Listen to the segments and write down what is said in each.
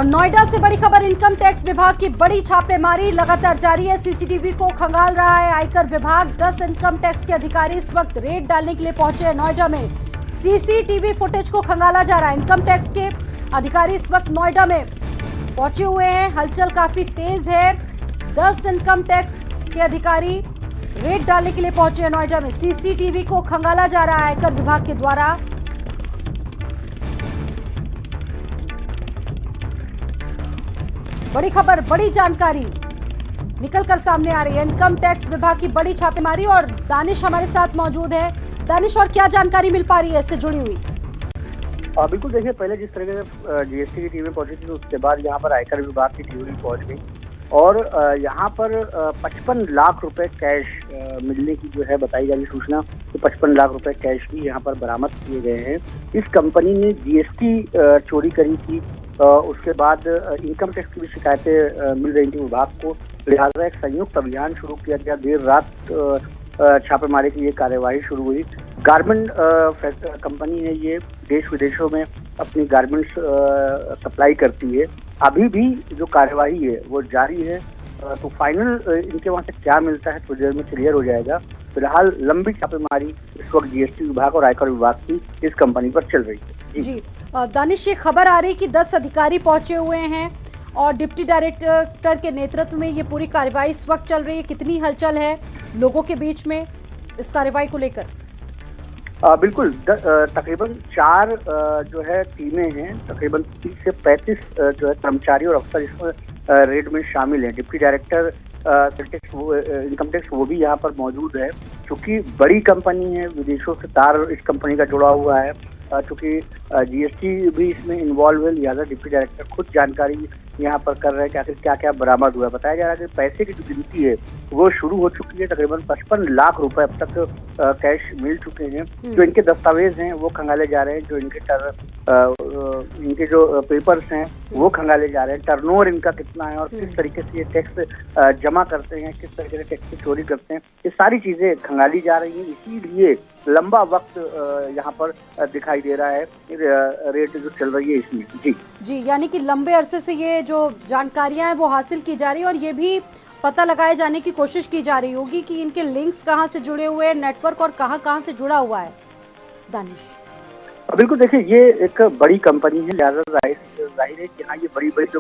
और नोएडा से बड़ी खबर, इनकम टैक्स विभाग की बड़ी छापेमारी लगातार जारी है। सीसीटीवी को खंगाल रहा है आयकर विभाग। 10 इनकम टैक्स के अधिकारी इस वक्त रेड डालने के लिए पहुंचे हैं नोएडा में। सीसीटीवी फुटेज को खंगाला जा रहा है। इनकम टैक्स के अधिकारी इस वक्त नोएडा में पहुंचे हुए हैं। हलचल काफी तेज है। 10 इनकम टैक्स के अधिकारी रेड डालने के लिए पहुंचे हैं नोएडा में। सीसीटीवी को खंगाला जा रहा है आयकर विभाग के द्वारा। बड़ी खबर, बड़ी जानकारी निकलकर सामने आ रही है। इनकम टैक्स विभाग की बड़ी छापेमारी और दानिश हमारे साथ मौजूद है। दानिश, और क्या जानकारी मिल पा रही है इससे जुड़ी हुई? बिल्कुल, देखिए, पहले जिस तरह से जीएसटी की टीमें पहुंची थी, उसके बाद यहाँ पर आयकर विभाग की टीम पहुंच गई और यहाँ पर 55 लाख रुपए कैश मिलने की जो है बताई जा रही सूचना। तो 55 लाख रुपए कैश भी यहाँ पर बरामद किए गए हैं। इस कंपनी ने जीएसटी चोरी करी थी। उसके बाद इनकम टैक्स की भी शिकायतें मिल रही थी विभाग को, लिहाजा एक संयुक्त अभियान शुरू किया गया। देर रात छापेमारी की ये कार्यवाही शुरू हुई। गारमेंट कंपनी है ये, देश विदेशों में अपनी गारमेंट्स सप्लाई करती है। अभी भी जो कार्यवाही है वो जारी है। तो फाइनल इनके वहां से क्या मिलता है थोड़ी देर में क्लियर हो जाएगा। फिलहाल लंबी छापेमारी इस वक्त जीएसटी विभाग और आयकर विभाग की इस कंपनी पर चल रही है। जी दानिश, ये खबर आ रही कि 10 अधिकारी पहुंचे हुए हैं और डिप्टी डायरेक्टर के नेतृत्व में ये पूरी कार्रवाई इस वक्त चल रही है। कितनी हलचल है लोगों के बीच में इस कार्रवाई को लेकर? बिल्कुल, तकरीबन 4 जो है टीमें हैं। तकरीबन 30 से 35 जो है कर्मचारी और अफसर इसमें रेड में शामिल हैं। डिप्टी डायरेक्टर इनकम टैक्स वो भी यहाँ पर मौजूद है। क्योंकि बड़ी कंपनी है, विदेशों से तार इस कंपनी का जुड़ा हुआ है। चूँकि जीएसटी भी इसमें इन्वॉल्व है, लिहाजा डिप्टी डायरेक्टर खुद जानकारी यहाँ पर कर रहे हैं कि आखिर क्या क्या बरामद हुआ है। बताया जा रहा है कि पैसे की जो गिनती है वो शुरू हो चुकी है। तकरीबन 55 लाख रुपए अब तक कैश मिल चुके हैं। जो इनके दस्तावेज हैं वो खंगाले जा रहे हैं। जो इनके जो पेपर्स हैं वो खंगाले जा रहे हैं। टर्नओवर इनका कितना है और किस तरीके से ये टैक्स जमा करते हैं, किस तरीके से टैक्स की चोरी करते हैं, ये सारी चीजें खंगाली जा रही हैं। इसीलिए लंबा वक्त यहाँ पर दिखाई दे रहा है रेट जो चल रही है इसमें। जी, यानी कि लंबे अरसे से ये जो जानकारियां हैं वो हासिल की जा रही है और ये भी पता लगाए जाने की कोशिश की जा रही होगी कि इनके लिंक्स कहां से जुड़े हुए हैं, नेटवर्क और कहां से जुड़ा हुआ है। दानिश, बिल्कुल, देखिए, ये एक बड़ी कंपनी है, लिहाजा जाहिर है कि हाँ, ये बड़ी बड़ी जो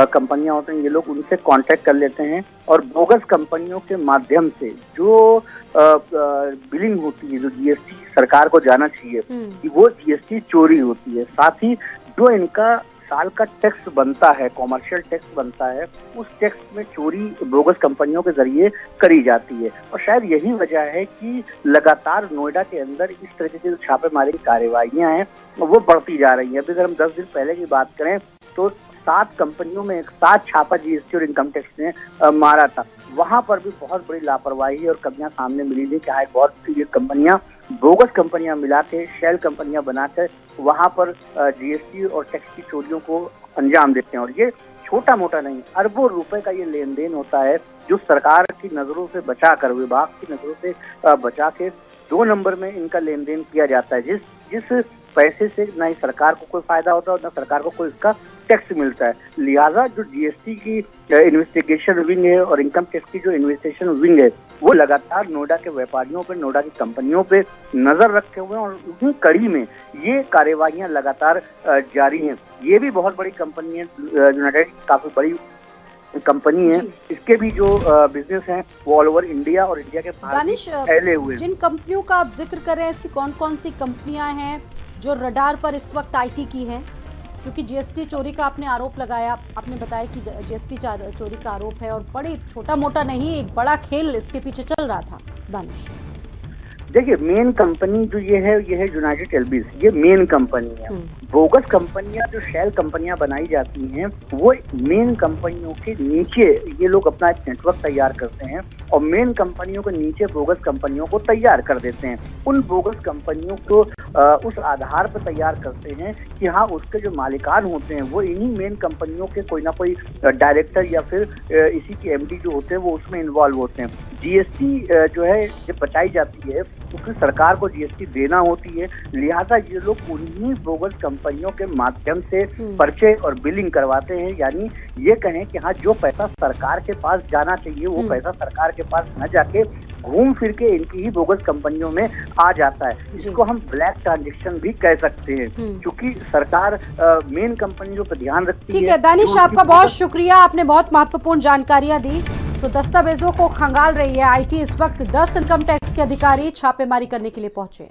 कंपनियां होती हैं ये लोग उनसे कांटेक्ट कर लेते हैं और बोगस कंपनियों के माध्यम से जो बिलिंग होती है, जो जीएसटी सरकार को जाना चाहिए कि वो जीएसटी चोरी होती है। साथ ही जो इनका साल का टैक्स बनता है, कॉमर्शियल टैक्स बनता है, उस टैक्स में चोरी बोगस कंपनियों के जरिए करी जाती है। और शायद यही वजह है कि लगातार नोएडा के अंदर इस तरीके की जो छापेमारी की कार्यवाहियां हैं वो बढ़ती जा रही हैं। अभी अगर हम 10 दिन पहले की बात करें तो 7 कंपनियों में एक साथ छापा जीएसटी और इनकम टैक्स ने मारा था। वहां पर भी बहुत बड़ी लापरवाही और कमियां सामने मिली थी। क्या है, बहुत सी कंपनियां, बोगस कंपनियां मिला के, शेल कंपनियां बनाकर वहां पर जीएसटी और टैक्स की चोरियों को अंजाम देते हैं। और ये छोटा मोटा नहीं, अरबों रुपए का ये लेन देन होता है जो सरकार की नजरों से बचाकर, विभाग की नजरों से बचा के 2 नंबर में इनका लेन देन किया जाता है। जिस पैसे से ना ही सरकार को कोई फायदा होता है और ना सरकार को कोई इसका टैक्स मिलता है। लिहाजा जो जीएसटी की इन्वेस्टिगेशन विंग है और इनकम टैक्स की जो इन्वेस्टिगेशन विंग है वो लगातार नोएडा के व्यापारियों पे, नोएडा की कंपनियों पे नजर रखे हुए हैं और उसी कड़ी में ये कार्यवाहियां लगातार जारी हैं। ये भी बहुत बड़ी कंपनी है, यूनाइटेड काफी बड़ी कंपनी है। इसके भी जो बिजनेस हैं वो ऑल ओवर इंडिया और इंडिया के बाहर फैले हुए हैं। जिन कंपनियों का आप जिक्र कर रहे हैं, ऐसी कौन कौन सी कंपनियां हैं जो रडार पर इस वक्त आईटी की हैं? क्योंकि जीएसटी चोरी का आपने आरोप लगाया, आपने बताया कि जीएसटी चोरी का आरोप है और बड़ी छोटा मोटा नहीं, एक बड़ा खेल इसके पीछे चल रहा था। दानिश, देखिए, मेन कंपनी जो ये है यूनाइटेड एलबीज, ये मेन कंपनी है। बोगस कंपनियां जो शेल कंपनियां बनाई जाती हैं वो मेन कंपनियों के नीचे ये लोग अपना एक नेटवर्क तैयार करते हैं और मेन कंपनियों के नीचे बोगस कंपनियों को तैयार कर देते हैं। उन बोगस कंपनियों को उस आधार पर तैयार करते हैं कि हाँ, उसके जो मालिकान होते हैं वो इन्हीं मेन कंपनियों के कोई ना कोई डायरेक्टर या फिर इसी के एमडी जो होते हैं वो उसमें इन्वॉल्व होते हैं। जीएसटी जो है ये बचाई जाती है, क्योंकि सरकार को जीएसटी देना होती है, लिहाजा ये लोग उन्हीं बोगस कंपनियों के माध्यम से पर्चे और बिलिंग करवाते हैं। यानी ये कहें कि हाँ, जो पैसा सरकार के पास जाना चाहिए वो पैसा सरकार के पास न जाके घूम फिर के इनकी ही बोगस कंपनियों में आ जाता है। इसको हम ब्लैक ट्रांजेक्शन भी कह सकते हैं, क्योंकि सरकार मेन कंपनियों पर ध्यान रखती है। ठीक है दानिश, आपका बहुत शुक्रिया, आपने बहुत महत्वपूर्ण जानकारियां दी। तो दस्तावेजों को खंगाल रही है आईटी। इस वक्त 10 इनकम टैक्स के अधिकारी छापेमारी करने के लिए पहुंचे।